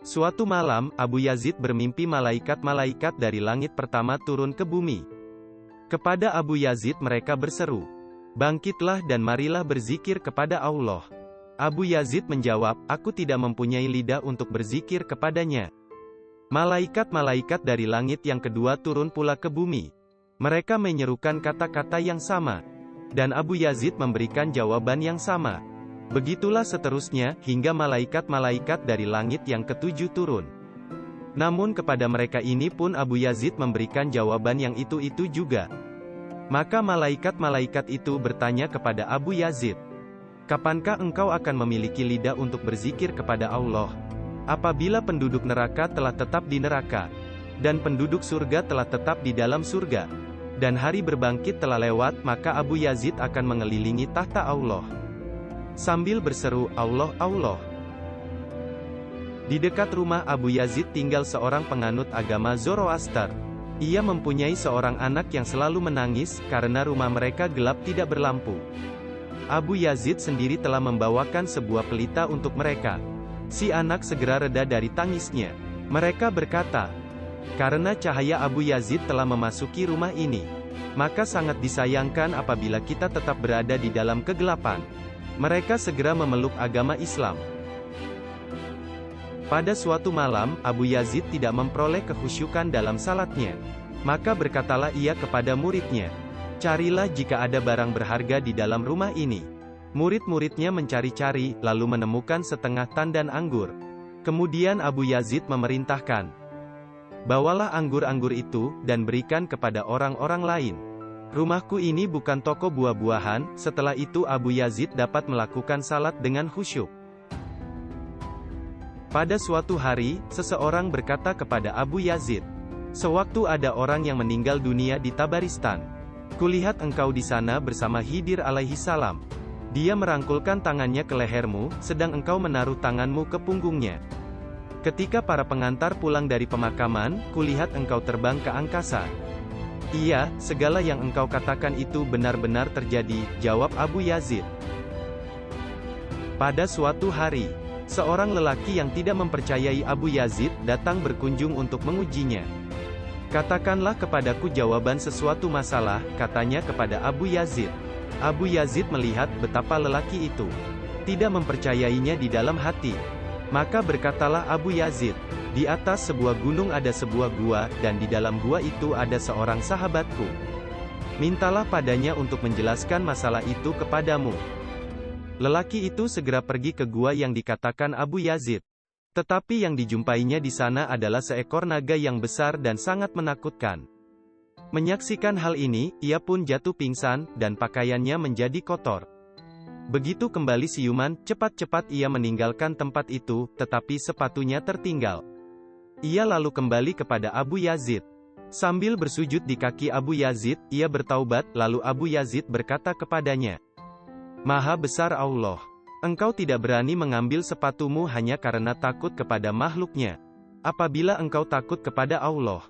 Suatu malam, Abu Yazid bermimpi malaikat-malaikat dari langit pertama turun ke bumi. Kepada Abu Yazid mereka berseru, "Bangkitlah dan marilah berzikir kepada Allah." Abu Yazid menjawab, "Aku tidak mempunyai lidah untuk berzikir kepadanya." Malaikat-malaikat dari langit yang kedua turun pula ke bumi. Mereka menyerukan kata-kata yang sama. Dan Abu Yazid memberikan jawaban yang sama. Begitulah seterusnya, hingga malaikat-malaikat dari langit yang ketujuh turun. Namun kepada mereka ini pun Abu Yazid memberikan jawaban yang itu-itu juga. Maka malaikat-malaikat itu bertanya kepada Abu Yazid, "Kapankah engkau akan memiliki lidah untuk berzikir kepada Allah? Apabila penduduk neraka telah tetap di neraka, dan penduduk surga telah tetap di dalam surga, dan hari berbangkit telah lewat, maka Abu Yazid akan mengelilingi tahta Allah sambil berseru, 'Allah, Allah.'" Di dekat rumah Abu Yazid tinggal seorang penganut agama Zoroaster. Ia mempunyai seorang anak yang selalu menangis, karena rumah mereka gelap tidak berlampu. Abu Yazid sendiri telah membawakan sebuah pelita untuk mereka. Si anak segera reda dari tangisnya. Mereka berkata, "Karena cahaya Abu Yazid telah memasuki rumah ini, maka sangat disayangkan apabila kita tetap berada di dalam kegelapan." Mereka segera memeluk agama Islam. Pada suatu malam, Abu Yazid tidak memperoleh kekhusyukan dalam salatnya. Maka berkatalah ia kepada muridnya, "Carilah jika ada barang berharga di dalam rumah ini." Murid-muridnya mencari-cari, lalu menemukan setengah tandan anggur. Kemudian Abu Yazid memerintahkan, "Bawalah anggur-anggur itu, dan berikan kepada orang-orang lain. Rumahku ini bukan toko buah-buahan." Setelah itu Abu Yazid dapat melakukan salat dengan khusyuk. Pada suatu hari, seseorang berkata kepada Abu Yazid, "Sewaktu ada orang yang meninggal dunia di Tabaristan, kulihat engkau di sana bersama Khidir alaihi salam. Dia merangkulkan tangannya ke lehermu, sedang engkau menaruh tanganmu ke punggungnya. Ketika para pengantar pulang dari pemakaman, kulihat engkau terbang ke angkasa." "Iya, segala yang engkau katakan itu benar-benar terjadi," jawab Abu Yazid. Pada suatu hari, seorang lelaki yang tidak mempercayai Abu Yazid datang berkunjung untuk mengujinya. "Katakanlah kepadaku jawaban sesuatu masalah," katanya kepada Abu Yazid. Abu Yazid melihat betapa lelaki itu tidak mempercayainya di dalam hati. Maka berkatalah Abu Yazid, "Di atas sebuah gunung ada sebuah gua, dan di dalam gua itu ada seorang sahabatku. Mintalah padanya untuk menjelaskan masalah itu kepadamu." Lelaki itu segera pergi ke gua yang dikatakan Abu Yazid. Tetapi yang dijumpainya di sana adalah seekor naga yang besar dan sangat menakutkan. Menyaksikan hal ini, ia pun jatuh pingsan, dan pakaiannya menjadi kotor. Begitu kembali siuman, cepat-cepat ia meninggalkan tempat itu, tetapi sepatunya tertinggal. Ia lalu kembali kepada Abu Yazid. Sambil bersujud di kaki Abu Yazid, ia bertaubat, lalu Abu Yazid berkata kepadanya, "Maha besar Allah. Engkau tidak berani mengambil sepatumu hanya karena takut kepada makhluknya. Apabila engkau takut kepada Allah,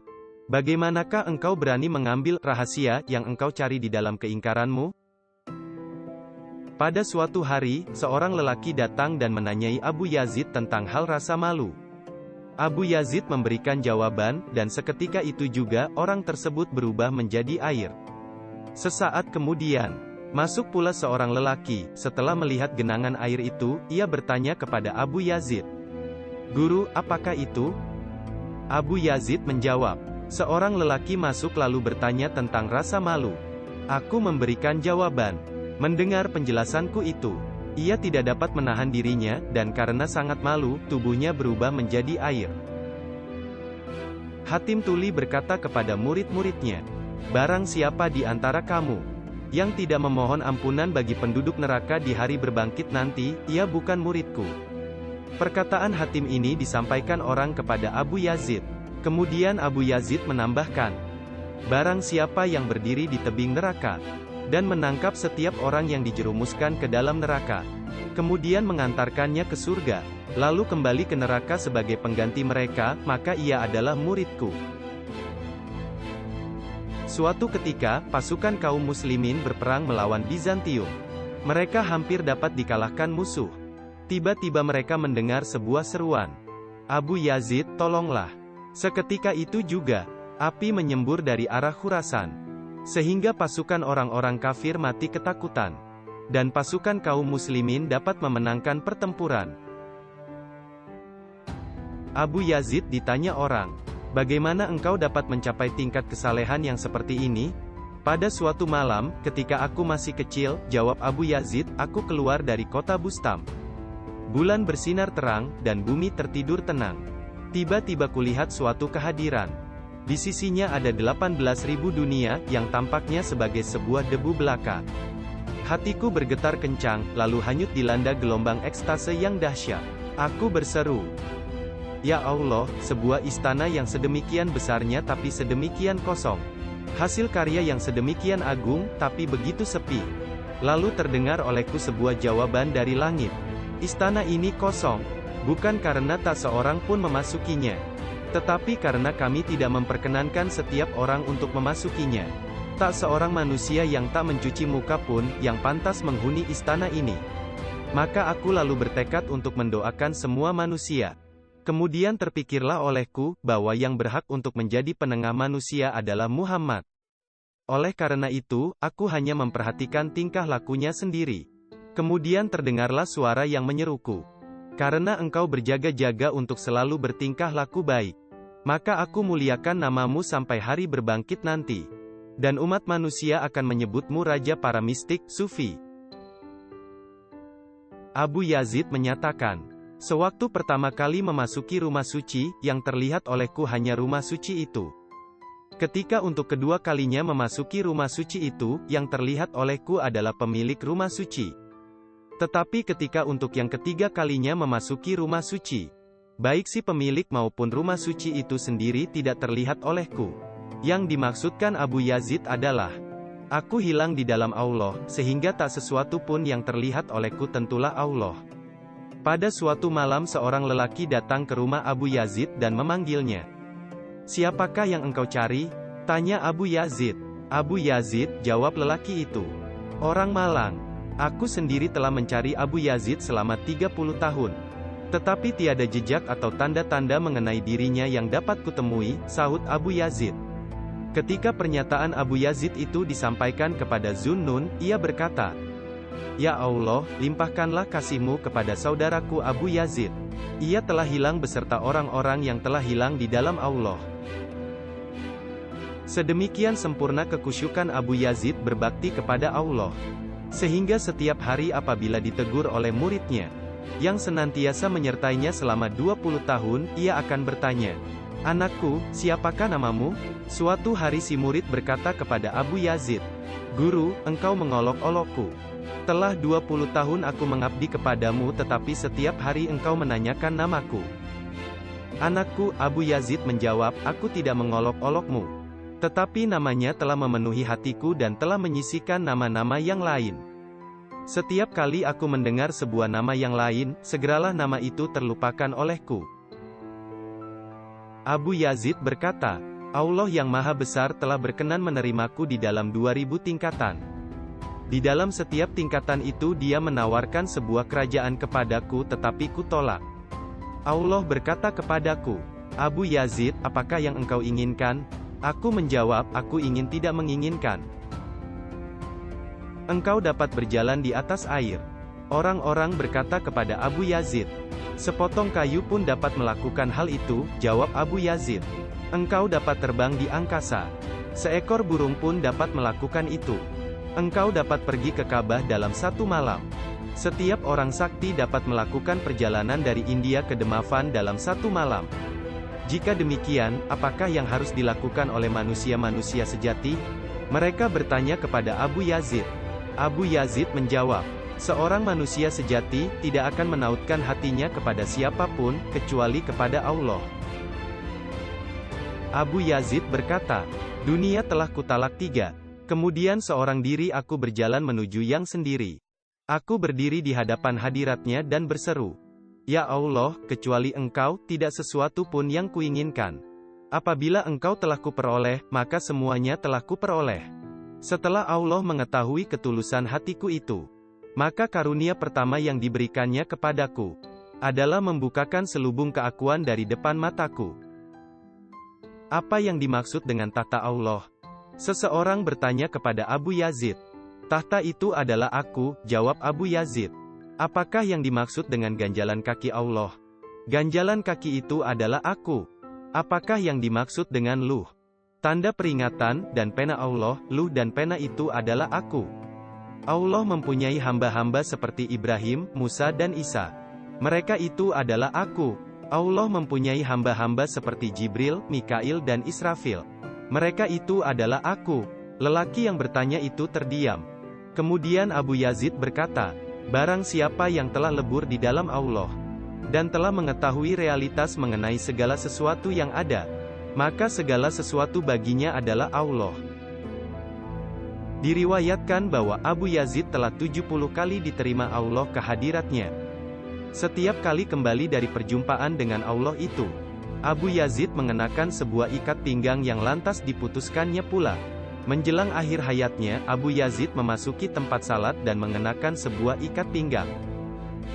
bagaimanakah engkau berani mengambil rahasia yang engkau cari di dalam keingkaranmu?" Pada suatu hari, seorang lelaki datang dan menanyai Abu Yazid tentang hal rasa malu. Abu Yazid memberikan jawaban, dan seketika itu juga, orang tersebut berubah menjadi air. Sesaat kemudian, masuk pula seorang lelaki. Setelah melihat genangan air itu, ia bertanya kepada Abu Yazid, "Guru, apakah itu?" Abu Yazid menjawab, "Seorang lelaki masuk lalu bertanya tentang rasa malu. Aku memberikan jawaban. Mendengar penjelasanku itu, ia tidak dapat menahan dirinya, dan karena sangat malu, tubuhnya berubah menjadi air." Hatim Tuli berkata kepada murid-muridnya, "Barang siapa di antara kamu yang tidak memohon ampunan bagi penduduk neraka di hari berbangkit nanti, ia bukan muridku." Perkataan Hatim ini disampaikan orang kepada Abu Yazid. Kemudian Abu Yazid menambahkan, "Barang siapa yang berdiri di tebing neraka, dan menangkap setiap orang yang dijerumuskan ke dalam neraka, kemudian mengantarkannya ke surga, lalu kembali ke neraka sebagai pengganti mereka, maka ia adalah muridku." Suatu ketika, pasukan kaum muslimin berperang melawan Bizantium. Mereka hampir dapat dikalahkan musuh. Tiba-tiba mereka mendengar sebuah seruan. Abu Yazid, tolonglah. Seketika itu juga, api menyembur dari arah Khurasan. Sehingga pasukan orang-orang kafir mati ketakutan. Dan pasukan kaum muslimin dapat memenangkan pertempuran. Abu Yazid ditanya orang, "Bagaimana engkau dapat mencapai tingkat kesalehan yang seperti ini?" "Pada suatu malam, ketika aku masih kecil," jawab Abu Yazid, "aku keluar dari kota Bustam. Bulan bersinar terang, dan bumi tertidur tenang. Tiba-tiba kulihat suatu kehadiran. Di sisinya ada 18.000 dunia, yang tampaknya sebagai sebuah debu belaka. Hatiku bergetar kencang, lalu hanyut dilanda gelombang ekstase yang dahsyat. Aku berseru, 'Ya Allah, sebuah istana yang sedemikian besarnya tapi sedemikian kosong. Hasil karya yang sedemikian agung, tapi begitu sepi.' Lalu terdengar olehku sebuah jawaban dari langit. 'Istana ini kosong, bukan karena tak seorang pun memasukinya, tetapi karena kami tidak memperkenankan setiap orang untuk memasukinya. Tak seorang manusia yang tak mencuci muka pun, yang pantas menghuni istana ini.' Maka aku lalu bertekad untuk mendoakan semua manusia. Kemudian terpikirlah olehku, bahwa yang berhak untuk menjadi penengah manusia adalah Muhammad. Oleh karena itu, aku hanya memperhatikan tingkah lakunya sendiri. Kemudian terdengarlah suara yang menyeruku, 'Karena engkau berjaga-jaga untuk selalu bertingkah laku baik, maka aku muliakan namamu sampai hari berbangkit nanti. Dan umat manusia akan menyebutmu raja para mistik, sufi.' Abu Yazid menyatakan, 'Sewaktu pertama kali memasuki rumah suci, yang terlihat olehku hanya rumah suci itu. Ketika untuk kedua kalinya memasuki rumah suci itu, yang terlihat olehku adalah pemilik rumah suci. Tetapi ketika untuk yang ketiga kalinya memasuki rumah suci, baik si pemilik maupun rumah suci itu sendiri tidak terlihat olehku.' Yang dimaksudkan Abu Yazid adalah, aku hilang di dalam Allah, sehingga tak sesuatu pun yang terlihat olehku tentulah Allah. Pada suatu malam seorang lelaki datang ke rumah Abu Yazid dan memanggilnya. 'Siapakah yang engkau cari?' tanya Abu Yazid. 'Abu Yazid,' jawab lelaki itu, 'orang Malang. Aku sendiri telah mencari Abu Yazid selama 30 tahun. Tetapi tiada jejak atau tanda-tanda mengenai dirinya yang dapat kutemui,' sahut Abu Yazid. Ketika pernyataan Abu Yazid itu disampaikan kepada Zunnun, ia berkata, 'Ya Allah, limpahkanlah kasih-Mu kepada saudaraku Abu Yazid. Ia telah hilang beserta orang-orang yang telah hilang di dalam Allah.' Sedemikian sempurna kekusyukan Abu Yazid berbakti kepada Allah. Sehingga setiap hari apabila ditegur oleh muridnya, yang senantiasa menyertainya selama 20 tahun, ia akan bertanya, 'Anakku, siapakah namamu?' Suatu hari si murid berkata kepada Abu Yazid, 'Guru, engkau mengolok-olokku. Telah 20 tahun aku mengabdi kepadamu tetapi setiap hari engkau menanyakan namaku.' 'Anakku,' Abu Yazid menjawab, 'aku tidak mengolok-olokmu. Tetapi namanya telah memenuhi hatiku dan telah menyisihkan nama-nama yang lain. Setiap kali aku mendengar sebuah nama yang lain, segeralah nama itu terlupakan olehku.' Abu Yazid berkata, 'Allah yang Maha Besar telah berkenan menerimaku di dalam 2000 tingkatan. Di dalam setiap tingkatan itu Dia menawarkan sebuah kerajaan kepadaku tetapi kutolak. Allah berkata kepadaku, Abu Yazid, apakah yang engkau inginkan?' Aku menjawab, aku ingin tidak menginginkan. Engkau dapat berjalan di atas air. Orang-orang berkata kepada Abu Yazid, 'Sepotong kayu pun dapat melakukan hal itu,' jawab Abu Yazid. 'Engkau dapat terbang di angkasa. Seekor burung pun dapat melakukan itu. Engkau dapat pergi ke Ka'bah dalam satu malam. Setiap orang sakti dapat melakukan perjalanan dari India ke Demavan dalam satu malam. Jika demikian, apakah yang harus dilakukan oleh manusia-manusia sejati?' Mereka bertanya kepada Abu Yazid. Abu Yazid menjawab, 'Seorang manusia sejati tidak akan menautkan hatinya kepada siapapun, kecuali kepada Allah.' Abu Yazid berkata, 'Dunia telah kutalak 3. Kemudian seorang diri aku berjalan menuju yang sendiri. Aku berdiri di hadapan hadiratnya dan berseru, Ya Allah, kecuali Engkau, tidak sesuatu pun yang kuinginkan. Apabila Engkau telah kuperoleh, maka semuanya telah kuperoleh. Setelah Allah mengetahui ketulusan hatiku itu, maka karunia pertama yang diberikannya kepadaku, adalah membukakan selubung keakuan dari depan mataku. Apa yang dimaksud dengan tahta Allah? Seseorang bertanya kepada Abu Yazid. Tahta itu adalah aku, jawab Abu Yazid. Apakah yang dimaksud dengan ganjalan kaki Allah? Ganjalan kaki itu adalah aku. Apakah yang dimaksud dengan luh? Tanda peringatan, dan pena Allah, luh dan pena itu adalah aku. Allah mempunyai hamba-hamba seperti Ibrahim, Musa dan Isa. Mereka itu adalah aku. Allah mempunyai hamba-hamba seperti Jibril, Mikail dan Israfil. Mereka itu adalah aku. Lelaki yang bertanya itu terdiam. Kemudian Abu Yazid berkata, barang siapa yang telah lebur di dalam Allah, dan telah mengetahui realitas mengenai segala sesuatu yang ada, maka segala sesuatu baginya adalah Allah. Diriwayatkan bahwa Abu Yazid telah 70 kali diterima Allah ke hadiratnya. Setiap kali kembali dari perjumpaan dengan Allah itu, Abu Yazid mengenakan sebuah ikat pinggang yang lantas diputuskannya pula. Menjelang akhir hayatnya, Abu Yazid memasuki tempat salat dan mengenakan sebuah ikat pinggang.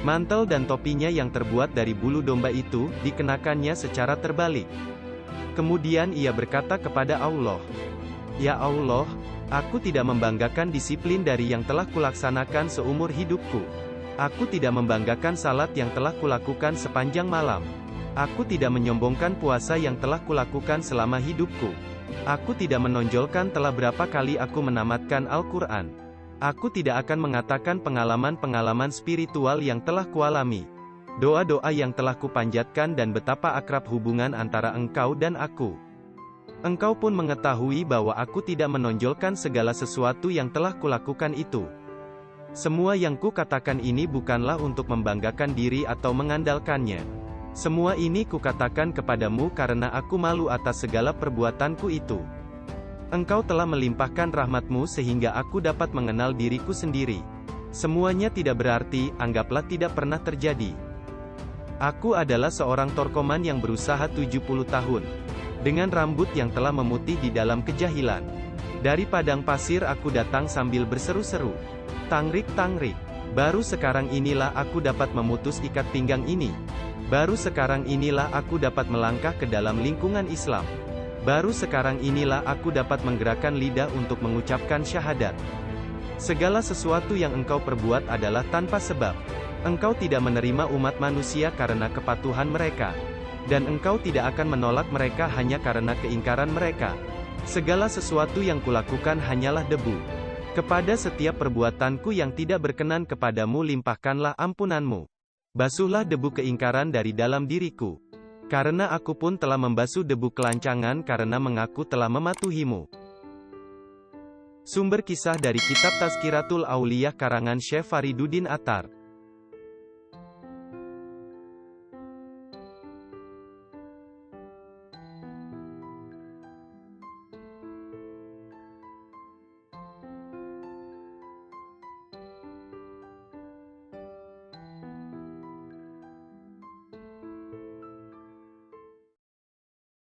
Mantel dan topinya yang terbuat dari bulu domba itu, dikenakannya secara terbalik. Kemudian ia berkata kepada Allah, "Ya Allah, aku tidak membanggakan disiplin dari yang telah kulaksanakan seumur hidupku. Aku tidak membanggakan salat yang telah kulakukan sepanjang malam. Aku tidak menyombongkan puasa yang telah kulakukan selama hidupku. Aku tidak menonjolkan telah berapa kali aku menamatkan Al-Quran. Aku tidak akan mengatakan pengalaman-pengalaman spiritual yang telah kualami, doa-doa yang telah kupanjatkan dan betapa akrab hubungan antara engkau dan aku. Engkau pun mengetahui bahwa aku tidak menonjolkan segala sesuatu yang telah kulakukan itu. Semua yang kukatakan ini bukanlah untuk membanggakan diri atau mengandalkannya. Semua ini kukatakan kepadamu karena aku malu atas segala perbuatanku itu. Engkau telah melimpahkan rahmatmu sehingga aku dapat mengenal diriku sendiri. Semuanya tidak berarti, anggaplah tidak pernah terjadi. Aku adalah seorang torkoman yang berusaha 70 tahun. Dengan rambut yang telah memutih di dalam kejahilan. Dari padang pasir aku datang sambil berseru-seru. Tangrik tangrik. Baru sekarang inilah aku dapat memutus ikat pinggang ini. Baru sekarang inilah aku dapat melangkah ke dalam lingkungan Islam. Baru sekarang inilah aku dapat menggerakkan lidah untuk mengucapkan syahadat. Segala sesuatu yang engkau perbuat adalah tanpa sebab. Engkau tidak menerima umat manusia karena kepatuhan mereka. Dan engkau tidak akan menolak mereka hanya karena keingkaran mereka. Segala sesuatu yang kulakukan hanyalah debu. Kepada setiap perbuatanku yang tidak berkenan kepadamu limpahkanlah ampunanmu. Basuhlah debu keingkaran dari dalam diriku. Karena aku pun telah membasuh debu kelancangan karena mengaku telah mematuhimu. Sumber kisah dari kitab Tazkiratul Auliyah karangan Syekh Fariduddin Attar.